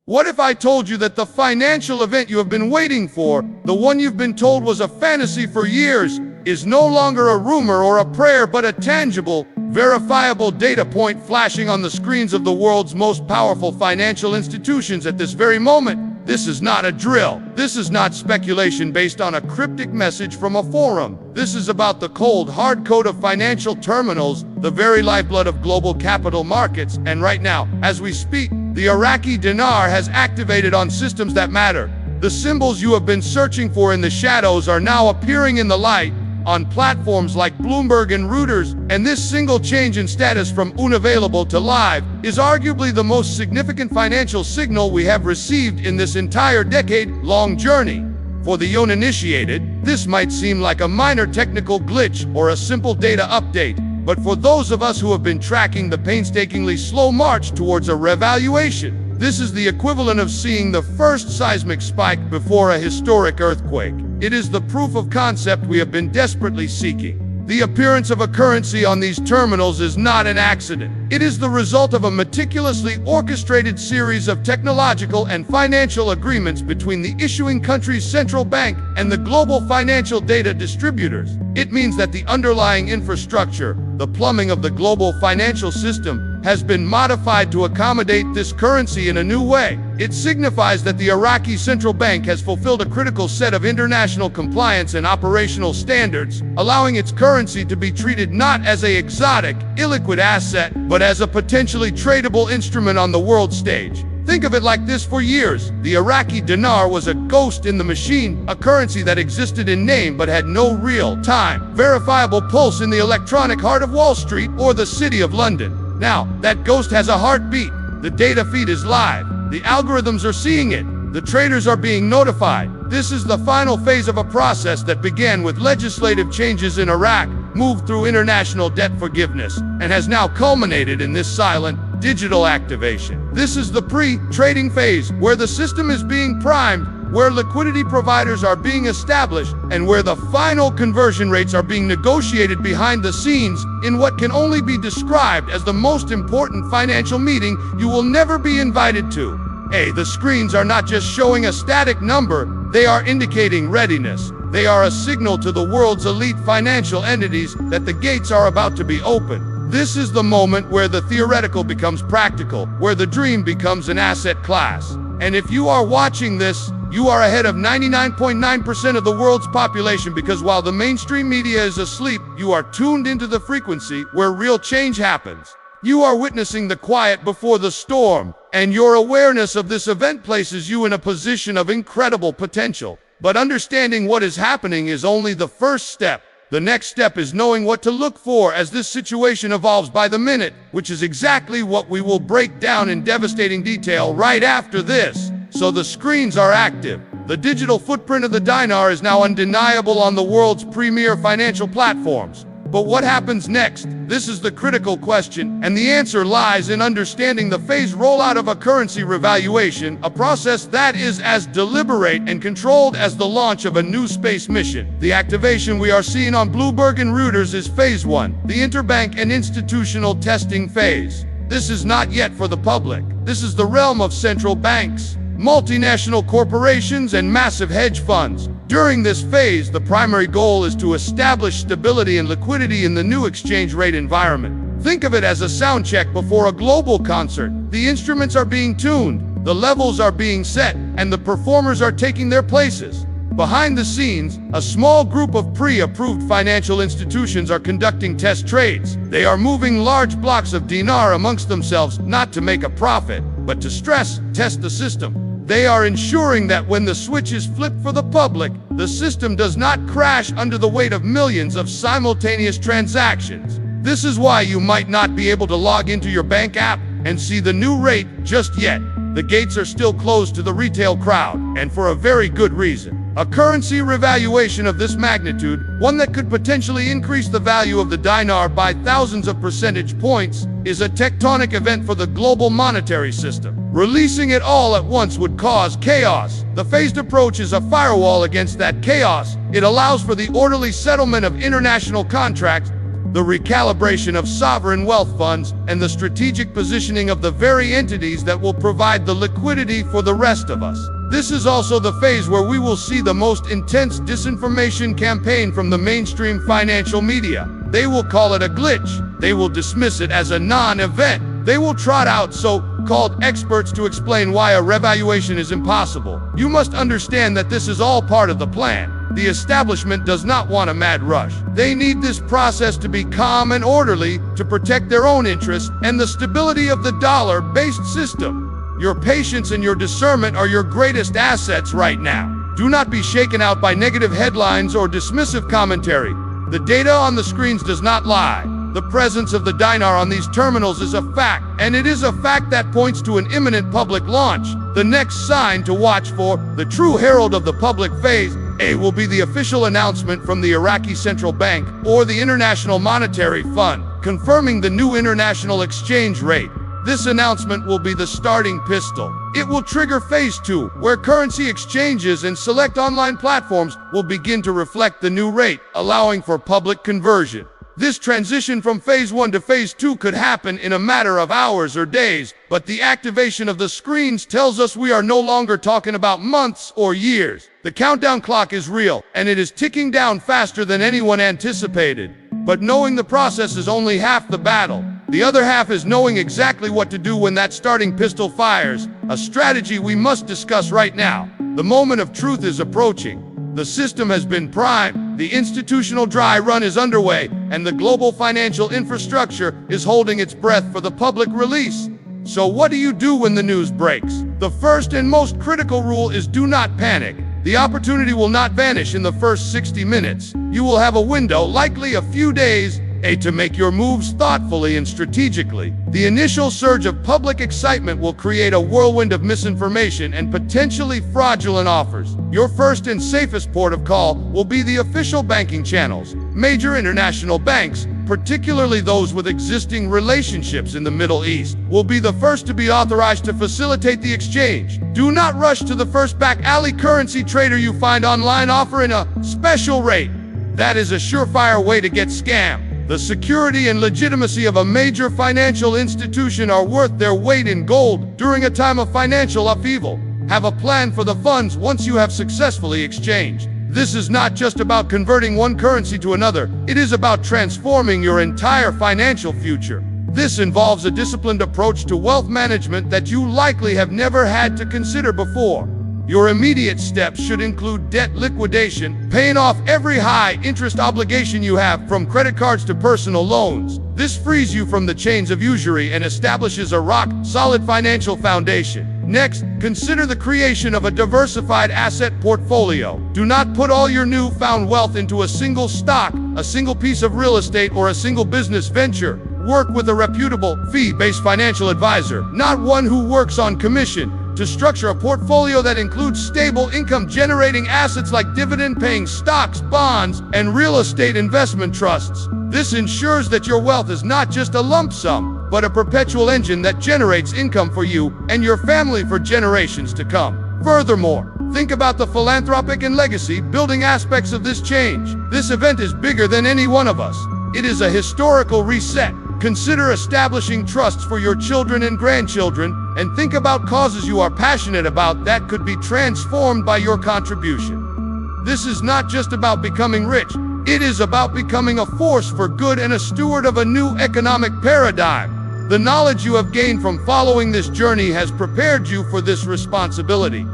What if I told you that the financial event you have been waiting for, the one you've been told was a fantasy for years, is no longer a rumor or a prayer, but a tangible, verifiable data point flashing on the screens of the world's most powerful financial institutions at this very moment? This is not a drill. This is not speculation based on a cryptic message from a forum. This is about the cold, hard code of financial terminals, the very lifeblood of global capital markets. And right now, as we speak, the Iraqi Dinar has activated on systems that matter. The symbols you have been searching for in the shadows are now appearing in the light on platforms like Bloomberg and Reuters, and this single change in status from unavailable to live is arguably the most significant financial signal we have received in this entire decade-long journey. For the uninitiated, this might seem like a minor technical glitch or a simple data update, but for those of us who have been tracking the painstakingly slow march towards a revaluation, this is the equivalent of seeing the first seismic spike before a historic earthquake. It is the proof of concept we have been desperately seeking. The appearance of a currency on these terminals is not an accident. It is the result of a meticulously orchestrated series of technological and financial agreements between the issuing country's central bank and the global financial data distributors. It means that the underlying infrastructure, the plumbing of the global financial system, has been modified to accommodate this currency in a new way. It signifies that the Iraqi central bank has fulfilled a critical set of international compliance and operational standards, allowing its currency to be treated not as an exotic, illiquid asset, but as a potentially tradable instrument on the world stage. Think of it like this: for years, the Iraqi dinar was a ghost in the machine, a currency that existed in name but had no real-time, verifiable pulse in the electronic heart of Wall Street or the City of London. Now, that ghost has a heartbeat. The data feed is live. The algorithms are seeing it. The traders are being notified. This is the final phase of a process that began with legislative changes in Iraq, moved through international debt forgiveness, and has now culminated in this silent, digital activation. This is the pre-trading phase, where the system is being primed, where liquidity providers are being established, and where the final conversion rates are being negotiated behind the scenes in what can only be described as the most important financial meeting you will never be invited to. The screens are not just showing a static number, they are indicating readiness. They are a signal to the world's elite financial entities that the gates are about to be opened. This is the moment where the theoretical becomes practical, where the dream becomes an asset class. And if you are watching this, you are ahead of 99.9% of the world's population, because while the mainstream media is asleep, you are tuned into the frequency where real change happens. You are witnessing the quiet before the storm, and your awareness of this event places you in a position of incredible potential. But understanding what is happening is only the first step. The next step is knowing what to look for as this situation evolves by the minute, which is exactly what we will break down in devastating detail right after this. So the screens are active. The digital footprint of the dinar is now undeniable on the world's premier financial platforms. But what happens next? This is the critical question, and the answer lies in understanding the phased rollout of a currency revaluation, a process that is as deliberate and controlled as the launch of a new space mission. The activation we are seeing on Bloomberg and Reuters is phase 1, the interbank and institutional testing phase. This is not yet for the public. This is the realm of central banks, multinational corporations, and massive hedge funds. During this phase, the primary goal is to establish stability and liquidity in the new exchange rate environment. Think of it as a sound check before a global concert. The instruments are being tuned, the levels are being set, and the performers are taking their places. Behind the scenes, a small group of pre-approved financial institutions are conducting test trades. They are moving large blocks of dinar amongst themselves, not to make a profit, but to stress test the system. They are ensuring that when the switch is flipped for the public, the system does not crash under the weight of millions of simultaneous transactions. This is why you might not be able to log into your bank app and see the new rate just yet. The gates are still closed to the retail crowd, and for a very good reason. A currency revaluation of this magnitude, one that could potentially increase the value of the dinar by thousands of percentage points, is a tectonic event for the global monetary system. Releasing it all at once would cause chaos. The phased approach is a firewall against that chaos. It allows for the orderly settlement of international contracts, the recalibration of sovereign wealth funds, and the strategic positioning of the very entities that will provide the liquidity for the rest of us. This is also the phase where we will see the most intense disinformation campaign from the mainstream financial media. They will call it a glitch. They will dismiss it as a non-event. They will trot out so-called experts to explain why a revaluation is impossible. You must understand that this is all part of the plan. The establishment does not want a mad rush. They need this process to be calm and orderly to protect their own interests and the stability of the dollar-based system. Your patience and your discernment are your greatest assets right now. Do not be shaken out by negative headlines or dismissive commentary. The data on the screens does not lie. The presence of the dinar on these terminals is a fact, and it is a fact that points to an imminent public launch. The next sign to watch for, the true herald of the public phase, will be the official announcement from the Iraqi Central Bank or the International Monetary Fund, confirming the new international exchange rate. This announcement will be the starting pistol. It will trigger phase 2, where currency exchanges and select online platforms will begin to reflect the new rate, allowing for public conversion. This transition from phase 1 to phase 2 could happen in a matter of hours or days, but the activation of the screens tells us we are no longer talking about months or years. The countdown clock is real, and it is ticking down faster than anyone anticipated. But knowing the process is only half the battle. The other half is knowing exactly what to do when that starting pistol fires, a strategy we must discuss right now. The moment of truth is approaching. The system has been primed, the institutional dry run is underway, and the global financial infrastructure is holding its breath for the public release. So what do you do when the news breaks? The first and most critical rule is do not panic. The opportunity will not vanish in the first 60 minutes. You will have a window, likely a few days, to make your moves thoughtfully and strategically. The initial surge of public excitement will create a whirlwind of misinformation and potentially fraudulent offers. Your first and safest port of call will be the official banking channels. Major international banks, particularly those with existing relationships in the Middle East, will be the first to be authorized to facilitate the exchange. Do not rush to the first back alley currency trader you find online offering a special rate. That is a surefire way to get scammed. The security and legitimacy of a major financial institution are worth their weight in gold during a time of financial upheaval. Have a plan for the funds once you have successfully exchanged. This is not just about converting one currency to another, it is about transforming your entire financial future. This involves a disciplined approach to wealth management that you likely have never had to consider before. Your immediate steps should include debt liquidation, paying off every high-interest obligation you have, from credit cards to personal loans. This frees you from the chains of usury and establishes a rock-solid financial foundation. Next, consider the creation of a diversified asset portfolio. Do not put all your newfound wealth into a single stock, a single piece of real estate, or a single business venture. Work with a reputable, fee-based financial advisor, not one who works on commission, to structure a portfolio that includes stable income-generating assets like dividend-paying stocks, bonds, and real estate investment trusts. This ensures that your wealth is not just a lump sum, but a perpetual engine that generates income for you and your family for generations to come. Furthermore, think about the philanthropic and legacy-building aspects of this change. This event is bigger than any one of us. It is a historical reset. Consider establishing trusts for your children and grandchildren, and think about causes you are passionate about that could be transformed by your contribution. This is not just about becoming rich. It is about becoming a force for good and a steward of a new economic paradigm. The knowledge you have gained from following this journey has prepared you for this responsibility.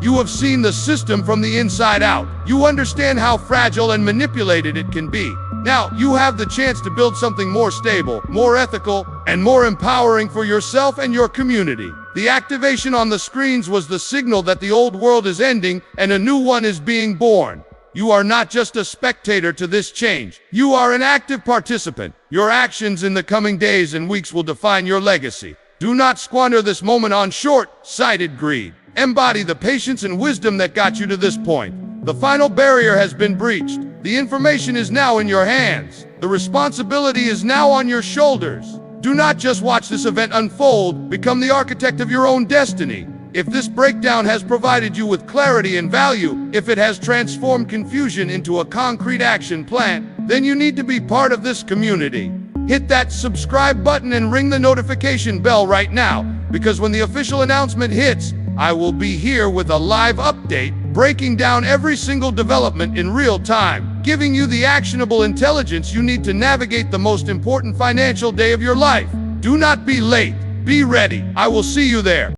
You have seen the system from the inside out. You understand how fragile and manipulated it can be. Now, you have the chance to build something more stable, more ethical, and more empowering for yourself and your community. The activation on the screens was the signal that the old world is ending and a new one is being born. You are not just a spectator to this change. You are an active participant. Your actions in the coming days and weeks will define your legacy. Do not squander this moment on short-sighted greed. Embody the patience and wisdom that got you to this point. The final barrier has been breached. The information is now in your hands. The responsibility is now on your shoulders. Do not just watch this event unfold, become the architect of your own destiny. If this breakdown has provided you with clarity and value, if it has transformed confusion into a concrete action plan, then you need to be part of this community. Hit that subscribe button and ring the notification bell right now, because when the official announcement hits, I will be here with a live update, breaking down every single development in real time, giving you the actionable intelligence you need to navigate the most important financial day of your life. Do not be late. Be ready. I will see you there.